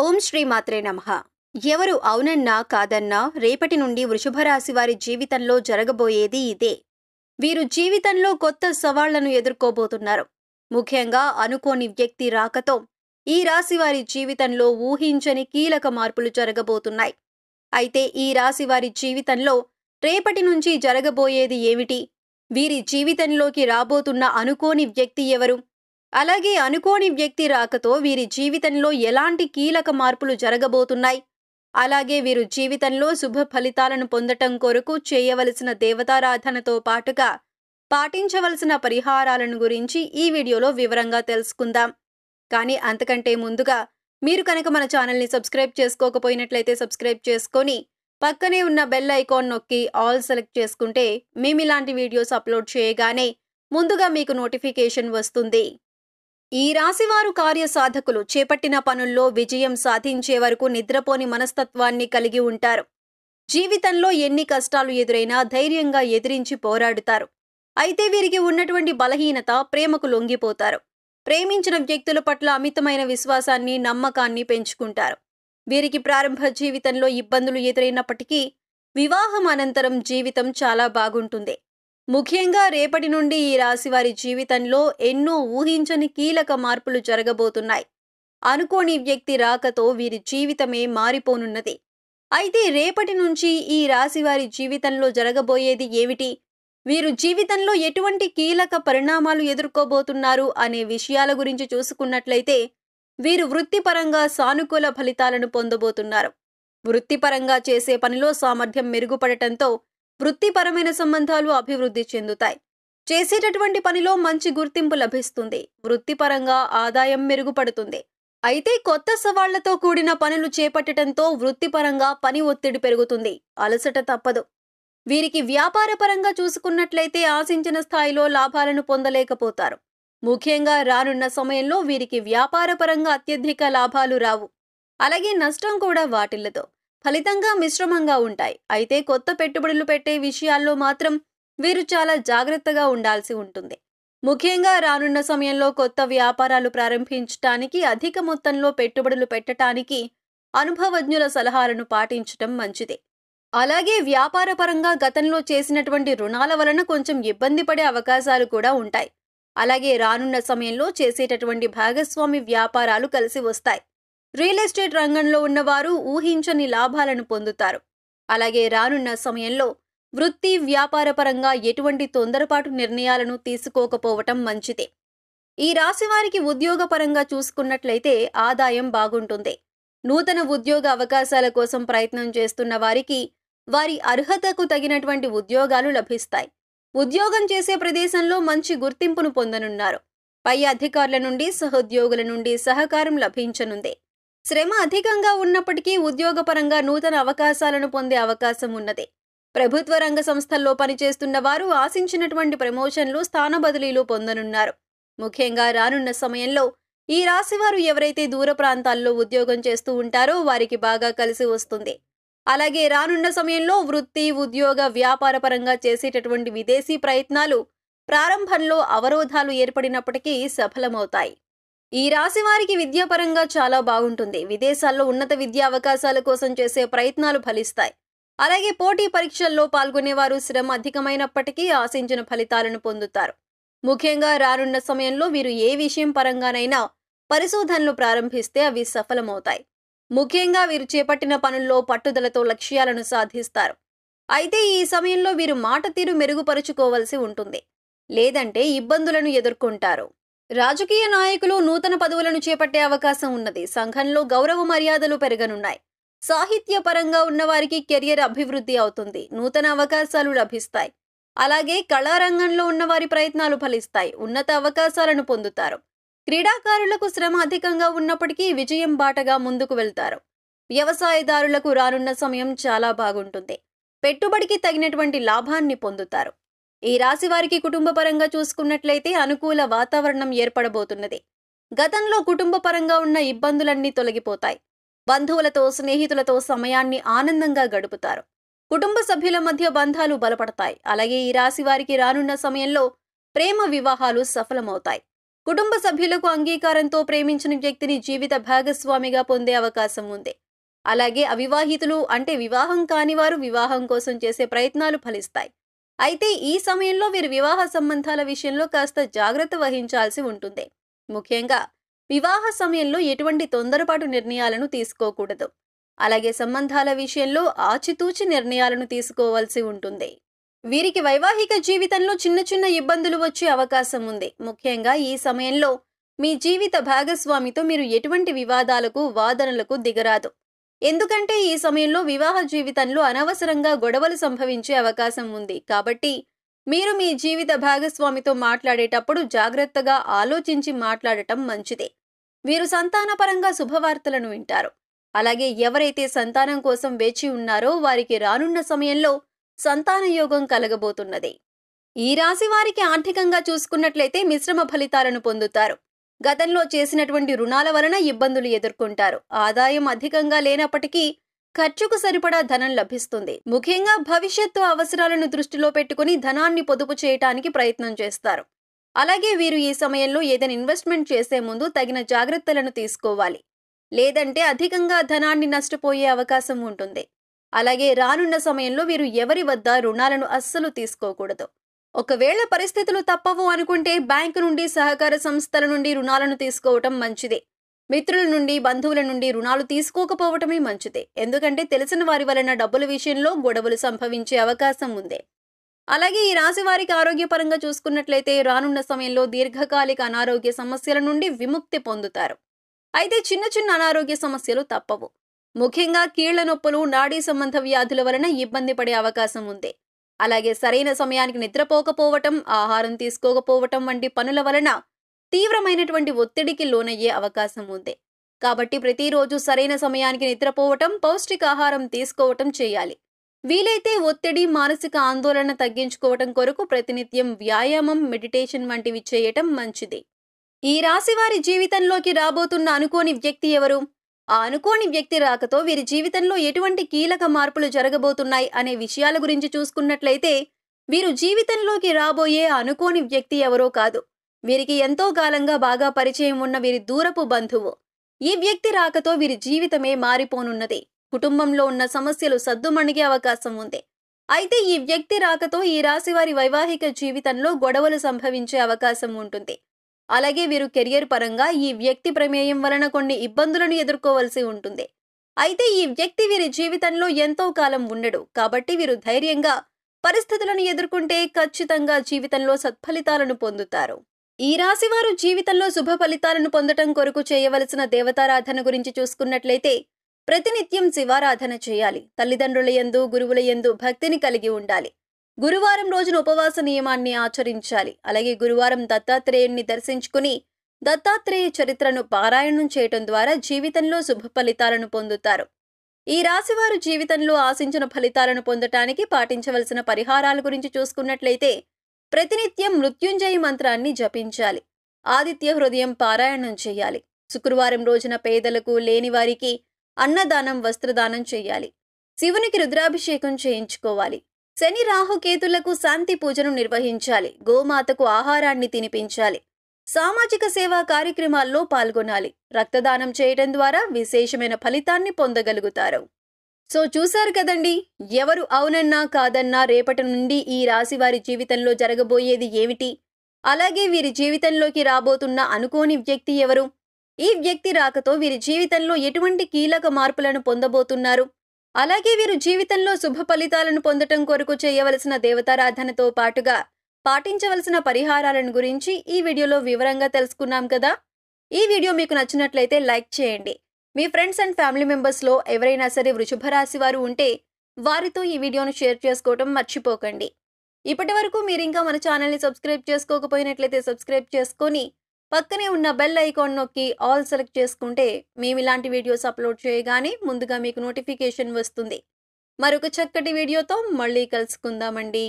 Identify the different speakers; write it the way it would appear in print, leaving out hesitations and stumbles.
Speaker 1: ఓం శ్రీ మాత్రే నమః. ఎవరు అవునన్నా కాదన్నా రేపటి నుండి వృషభ రాశి వారి జీవితంలో జరగబోయేది ఇదే. వీరు జీవితంలో కొత్త సవాళ్లను ఎదుర్కోబోతున్నారు. ముఖ్యంగా అనుకోని వ్యక్తి రాకతో ఈ రాశి వారి జీవితంలో ఊహించని కీలక మార్పులు జరగబోతున్నాయి. అయితే ఈ రాశి వారి జీవితంలో రేపటి నుంచి జరగబోయేది ఏమిటి? వీరి జీవితంలోకి రాబోతున్న అనుకోని వ్యక్తి ఎవరు? అలాగే అనుకోని వ్యక్తి రాకతో వీరి జీవితంలో ఎలాంటి కీలక మార్పులు జరగబోతున్నాయి? అలాగే వీరు జీవితంలో శుభ ఫలితాలను పొందటం కొరకు చేయవలసిన దేవతారాధనతో పాటుగా పాటించవలసిన పరిహారాలను గురించి ఈ వీడియోలో వివరంగా తెలుసుకుందాం. కానీ అంతకంటే ముందుగా మీరు కనుక మన ఛానల్ని సబ్స్క్రైబ్ చేసుకోకపోయినట్లయితే సబ్స్క్రైబ్ చేసుకొని పక్కనే ఉన్న బెల్ ఐకాన్ నొక్కి ఆల్ సెలెక్ట్ చేసుకుంటే మేము ఇలాంటి వీడియోస్ అప్లోడ్ చేయగానే ముందుగా మీకు నోటిఫికేషన్ వస్తుంది. ఈ రాశివారు కార్యసాధకులు చేపట్టిన పనుల్లో విజయం సాధించే వరకు నిద్రపోని మనస్తత్వాన్ని కలిగి ఉంటారు. జీవితంలో ఎన్ని కష్టాలు ఎదురైనా ధైర్యంగా ఎదిరించి పోరాడుతారు. అయితే వీరికి ఉన్నటువంటి బలహీనత ప్రేమకు లొంగిపోతారు. ప్రేమించిన వ్యక్తుల పట్ల అమితమైన విశ్వాసాన్ని, నమ్మకాన్ని పెంచుకుంటారు. వీరికి ప్రారంభ జీవితంలో ఇబ్బందులు ఎదురైనప్పటికీ వివాహం అనంతరం జీవితం చాలా బాగుంటుంది. ముఖ్యంగా రేపటి నుండి ఈ రాశి వారి జీవితంలో ఎన్నో ఊహించని కీలక మార్పులు జరగబోతున్నాయి. అనుకోని వ్యక్తి రాకతో వీరి జీవితమే మారిపోనున్నది. అయితే రేపటి నుంచి ఈ రాశి వారి జీవితంలో జరగబోయేది ఏమిటి? వీరు జీవితంలో ఎటువంటి కీలక పరిణామాలు ఎదుర్కోబోతున్నారు అనే విషయాల గురించి చూసుకున్నట్లయితే వీరు వృత్తిపరంగా సానుకూల ఫలితాలను పొందబోతున్నారు. వృత్తిపరంగా చేసే పనిలో సామర్థ్యం మెరుగుపడటంతో వృత్తిపరమైన సంబంధాలు అభివృద్ధి చెందుతాయి. చేసేటటువంటి పనిలో మంచి గుర్తింపు లభిస్తుంది. వృత్తిపరంగా ఆదాయం మెరుగుపడుతుంది. అయితే కొత్త సవాళ్లతో కూడిన పనులు చేపట్టడంతో వృత్తిపరంగా పని ఒత్తిడి పెరుగుతుంది. అలసట తప్పదు. వీరికి వ్యాపారపరంగా చూసుకున్నట్లయితే ఆశించిన స్థాయిలో లాభాలను పొందలేకపోతారు. ముఖ్యంగా రానున్న సమయంలో వీరికి వ్యాపారపరంగా అత్యధిక లాభాలు రావు. అలాగే నష్టం కూడా వాటిల్లదు. ఫలితంగా మిశ్రమంగా ఉంటాయి. అయితే కొత్త పెట్టుబడులు పెట్టే విషయాల్లో మాత్రం వీరు చాలా జాగ్రత్తగా ఉండాల్సి ఉంటుంది. ముఖ్యంగా రానున్న సమయంలో కొత్త వ్యాపారాలు ప్రారంభించడానికి, అధిక మొత్తంలో పెట్టుబడులు పెట్టడానికి అనుభవజ్ఞుల సలహాలను పాటించటం మంచిది. అలాగే వ్యాపారపరంగా గతంలో చేసినటువంటి రుణాల వలన కొంచెం ఇబ్బంది పడే అవకాశాలు కూడా ఉంటాయి. అలాగే రానున్న సమయంలో చేసేటటువంటి భాగస్వామి వ్యాపారాలు కలిసి వస్తాయి. రియల్ ఎస్టేట్ రంగంలో ఉన్నవారు ఊహించని లాభాలను పొందుతారు. అలాగే రానున్న సమయంలో వృత్తి, వ్యాపారపరంగా ఎటువంటి తొందరపాటు నిర్ణయాలను తీసుకోకపోవటం మంచిది. ఈ రాశి వారికి ఉద్యోగపరంగా చూసుకున్నట్లయితే ఆదాయం బాగుంటుంది. నూతన ఉద్యోగ అవకాశాల కోసం ప్రయత్నం చేస్తున్న వారికి వారి అర్హతకు తగినటువంటి ఉద్యోగాలు లభిస్తాయి. ఉద్యోగం చేసే ప్రదేశంలో మంచి గుర్తింపును పొందనున్నారు. పై అధికారుల నుండి, సహోద్యోగుల నుండి సహకారం లభించనుంది. శ్రమ అధికంగా ఉన్నప్పటికీ ఉద్యోగపరంగా నూతన అవకాశాలను పొందే అవకాశం ఉన్నది. ప్రభుత్వ రంగ సంస్థల్లో పనిచేస్తున్న వారు ఆశించినటువంటి ప్రమోషన్లు, స్థాన బదిలీలు పొందనున్నారు. ముఖ్యంగా రానున్న సమయంలో ఈ రాశివారు ఎవరైతే దూర ప్రాంతాల్లో ఉద్యోగం చేస్తూ ఉంటారో వారికి బాగా కలిసి వస్తుంది. అలాగే రానున్న సమయంలో వృత్తి, ఉద్యోగ, వ్యాపారపరంగా చేసేటటువంటి విదేశీ ప్రయత్నాలు ప్రారంభంలో అవరోధాలు ఏర్పడినప్పటికీ సఫలమవుతాయి. ఈ రాశి వారికి విద్యాపరంగా చాలా బాగుంటుంది. విదేశాల్లో ఉన్నత విద్యా అవకాశాల కోసం చేసే ప్రయత్నాలు ఫలిస్తాయి. అలాగే పోటీ పరీక్షల్లో పాల్గొనేవారు శ్రమ అధికమైనప్పటికీ ఆశించిన ఫలితాలను పొందుతారు. ముఖ్యంగా రానున్న సమయంలో వీరు ఏ విషయం పరంగానైనా పరిశోధనలు ప్రారంభిస్తే అవి సఫలమవుతాయి. ముఖ్యంగా వీరు చేపట్టిన పనుల్లో పట్టుదలతో లక్ష్యాలను సాధిస్తారు. అయితే ఈ సమయంలో వీరు మాట తీరు మెరుగుపరుచుకోవలసి ఉంటుంది. లేదంటే ఇబ్బందులను ఎదుర్కొంటారు. రాజకీయ నాయకులు నూతన పదవులను చేపట్టే అవకాశం ఉన్నది. సంఘంలో గౌరవ మర్యాదలు పెరగనున్నాయి. సాహిత్య పరంగా ఉన్నవారికి కెరియర్ అభివృద్ధి అవుతుంది. నూతన అవకాశాలు లభిస్తాయి. అలాగే కళారంగంలో ఉన్నవారి ప్రయత్నాలు ఫలిస్తాయి. ఉన్నత అవకాశాలను పొందుతారు. క్రీడాకారులకు శ్రమ అధికంగా ఉన్నప్పటికీ విజయం బాటగా ముందుకు వెళ్తారు. వ్యవసాయదారులకు రానున్న సమయం చాలా బాగుంటుంది. పెట్టుబడికి తగినటువంటి లాభాన్ని పొందుతారు. ఈ రాశి వారికి కుటుంబ పరంగా చూసుకున్నట్లయితే అనుకూల వాతావరణం ఏర్పడబోతున్నది. గతంలో కుటుంబ పరంగా ఉన్న ఇబ్బందులన్నీ తొలగిపోతాయి. బంధువులతో, స్నేహితులతో సమయాన్ని ఆనందంగా గడుపుతారు. కుటుంబ సభ్యుల మధ్య బంధాలు బలపడతాయి. అలాగే ఈ రాశి వారికి రానున్న సమయంలో ప్రేమ వివాహాలు సఫలమవుతాయి. కుటుంబ సభ్యులకు అంగీకారంతో ప్రేమించిన వ్యక్తిని జీవిత భాగస్వామిగా పొందే అవకాశం ఉంది. అలాగే అవివాహితులు అంటే వివాహం కాని వారు వివాహం కోసం చేసే ప్రయత్నాలు ఫలిస్తాయి. అయితే ఈ సమయంలో వీరు వివాహ సంబంధాల విషయంలో కాస్త జాగ్రత్త వహించాల్సి ఉంటుంది. ముఖ్యంగా వివాహ సమయంలో ఎటువంటి తొందరపాటు నిర్ణయాలను తీసుకోకూడదు. అలాగే సంబంధాల విషయంలో ఆచితూచి నిర్ణయాలను తీసుకోవాల్సి ఉంటుంది. వీరికి వైవాహిక జీవితంలో చిన్న చిన్న ఇబ్బందులు వచ్చే అవకాశం ఉంది. ముఖ్యంగా ఈ సమయంలో మీ జీవిత భాగస్వామితో మీరు ఎటువంటి వివాదాలకు, వాదనలకు దిగరాదు. ఎందుకంటే ఈ సమయంలో వివాహ జీవితంలో అనవసరంగా గొడవలు సంభవించే అవకాశం ఉంది. కాబట్టి మీరు మీ జీవిత భాగస్వామితో మాట్లాడేటప్పుడు జాగ్రత్తగా ఆలోచించి మాట్లాడటం మంచిది. వీరు సంతానపరంగా శుభవార్తలను వింటారు. అలాగే ఎవరైతే సంతానం కోసం వేచి ఉన్నారో వారికి రానున్న సమయంలో సంతాన యోగం కలగబోతున్నది. ఈ రాశి వారికి ఆర్థికంగా చూసుకున్నట్లయితే మిశ్రమ ఫలితాలను పొందుతారు. గతంలో చేసినటువంటి రుణాల వలన ఇబ్బందులు ఎదుర్కొంటారు. ఆదాయం అధికంగా లేనప్పటికీ ఖర్చుకు సరిపడా ధనం లభిస్తుంది. ముఖ్యంగా భవిష్యత్తు అవసరాలను దృష్టిలో పెట్టుకుని ధనాన్ని పొదుపు చేయటానికి ప్రయత్నం చేస్తారు. అలాగే వీరు ఈ సమయంలో ఏదైనా ఇన్వెస్ట్మెంట్ చేసే ముందు తగిన జాగ్రత్తలను తీసుకోవాలి. లేదంటే అధికంగా ధనాన్ని నష్టపోయే అవకాశం ఉంటుంది. అలాగే రానున్న సమయంలో వీరు ఎవరి వద్ద రుణాలను అస్సలు తీసుకోకూడదు. ఒకవేళ పరిస్థితులు తప్పవు అనుకుంటే బ్యాంకు నుండి, సహకార సంస్థల నుండి రుణాలను తీసుకోవటం మంచిదే. మిత్రుల నుండి, బంధువుల నుండి రుణాలు తీసుకోకపోవటమే మంచిదే. ఎందుకంటే తెలిసిన వారి వలన డబ్బుల విషయంలో గొడవలు సంభవించే అవకాశం ఉంది. అలాగే ఈ రాశి వారికి ఆరోగ్యపరంగా చూసుకున్నట్లయితే రానున్న సమయంలో దీర్ఘకాలిక అనారోగ్య సమస్యల నుండి విముక్తి పొందుతారు. అయితే చిన్న చిన్న అనారోగ్య సమస్యలు తప్పవు. ముఖ్యంగా కీళ్ల నొప్పులు, నాడీ సంబంధ వ్యాధుల వలన ఇబ్బంది పడే అవకాశం ఉంది. అలాగే సరైన సమయానికి నిద్రపోకపోవటం, ఆహారం తీసుకోకపోవటం వంటి పనుల వలన తీవ్రమైనటువంటి ఒత్తిడికి లోనయ్యే అవకాశం ఉంది. కాబట్టి ప్రతిరోజు సరైన సమయానికి నిద్రపోవటం, పౌష్టికాహారం తీసుకోవటం చేయాలి. వీలైతే ఒత్తిడి, మానసిక ఆందోళన తగ్గించుకోవటం కొరకు ప్రతినిత్యం వ్యాయామం, మెడిటేషన్ వంటివి చేయటం మంచిది. ఈ రాశి వారి జీవితంలోకి రాబోతున్న అనుకోని వ్యక్తి ఎవరు? ఆ అనుకోని వ్యక్తి రాకతో వీరి జీవితంలో ఎటువంటి కీలక మార్పులు జరగబోతున్నాయి అనే విషయాల గురించి చూసుకున్నట్లయితే వీరు జీవితంలోకి రాబోయే అనుకోని వ్యక్తి ఎవరో కాదు. వీరికి ఎంతో కాలంగా బాగా పరిచయం ఉన్న వీరి దూరపు బంధువు. ఈ వ్యక్తి రాకతో వీరి జీవితమే మారిపోనున్నది. కుటుంబంలో ఉన్న సమస్యలు సద్దుమణిగే అవకాశం ఉంది. అయితే ఈ వ్యక్తి రాకతో ఈ రాశి వారి వైవాహిక జీవితంలో గొడవలు సంభవించే అవకాశం ఉంటుంది. అలాగే వీరు కెరియర్ పరంగా ఈ వ్యక్తి ప్రమేయం వలన కొన్ని ఇబ్బందులను ఎదుర్కోవాల్సి ఉంటుంది. అయితే ఈ వ్యక్తి వీరి జీవితంలో ఎంతో కాలం ఉండడు. కాబట్టి వీరు ధైర్యంగా పరిస్థితులను ఎదుర్కొంటే ఖచ్చితంగా జీవితంలో సత్ఫలితాలను పొందుతారు. ఈ రాశి వారు జీవితంలో శుభ ఫలితాలను పొందటం కొరకు చేయవలసిన దేవతారాధన గురించి చూసుకున్నట్లయితే ప్రతినిత్యం శివారాధన చేయాలి. తల్లిదండ్రుల యందు, గురువుల యందు భక్తిని కలిగి ఉండాలి. గురువారం రోజున ఉపవాస నియమాన్ని ఆచరించాలి. అలాగే గురువారం దత్తాత్రేయుణ్ణి దర్శించుకుని దత్తాత్రేయ చరిత్రను పారాయణం చేయటం ద్వారా జీవితంలో శుభ ఫలితాలను పొందుతారు. ఈ రాశివారు జీవితంలో ఆశించిన ఫలితాలను పొందటానికి పాటించవలసిన పరిహారాల గురించి చూసుకున్నట్లయితే ప్రతినిత్యం మృత్యుంజయ మంత్రాన్ని జపించాలి. ఆదిత్య హృదయం పారాయణం చేయాలి. శుక్రవారం రోజున పేదలకు, లేనివారికి అన్నదానం, వస్త్రదానం చేయాలి. శివునికి రుద్రాభిషేకం చేయించుకోవాలి. శని, రాహు, కేతులకు శాంతి పూజను నిర్వహించాలి. గోమాతకు ఆహారాన్ని తినిపించాలి. సామాజిక సేవా కార్యక్రమాల్లో పాల్గొనాలి. రక్తదానం చేయడం ద్వారా విశేషమైన ఫలితాన్ని పొందగలుగుతారు. సో చూశారు కదండి, ఎవరు అవునన్నా కాదన్నా రేపటి నుండి ఈ రాశి వారి జీవితంలో జరగబోయేది ఏమిటి? అలాగే వీరి జీవితంలోకి రాబోతున్న అనుకోని వ్యక్తి ఎవరు? ఈ వ్యక్తి రాకతో వీరి జీవితంలో ఎటువంటి కీలక మార్పులను పొందబోతున్నారు? అలాగే వీరు జీవితంలో శుభ ఫలితాలను పొందటం కొరకు చేయవలసిన దేవతారాధనతో పాటుగా పాటించవలసిన పరిహారాలను గురించి ఈ వీడియోలో వివరంగా తెలుసుకున్నాం కదా. ఈ వీడియో మీకు నచ్చినట్లయితే లైక్ చేయండి. మీ ఫ్రెండ్స్ అండ్ ఫ్యామిలీ మెంబర్స్లో ఎవరైనా సరే వృషభ రాశి వారు ఉంటే వారితో ఈ వీడియోను షేర్ చేసుకోవడం మర్చిపోకండి. ఇప్పటి వరకు మీరు ఇంకా మన ఛానల్ని సబ్స్క్రైబ్ చేసుకోకపోయినట్లయితే సబ్స్క్రైబ్ చేసుకొని పక్కనే ఉన్న బెల్ ఐకాన్ నొక్కి ఆల్ సెలెక్ట్ చేసుకుంటే మేము ఇలాంటి వీడియోస్ అప్లోడ్ చేయగానే ముందుగా మీకు నోటిఫికేషన్ వస్తుంది. మరొక చక్కటి వీడియోతో మళ్ళీ కలుసుకుందామండి.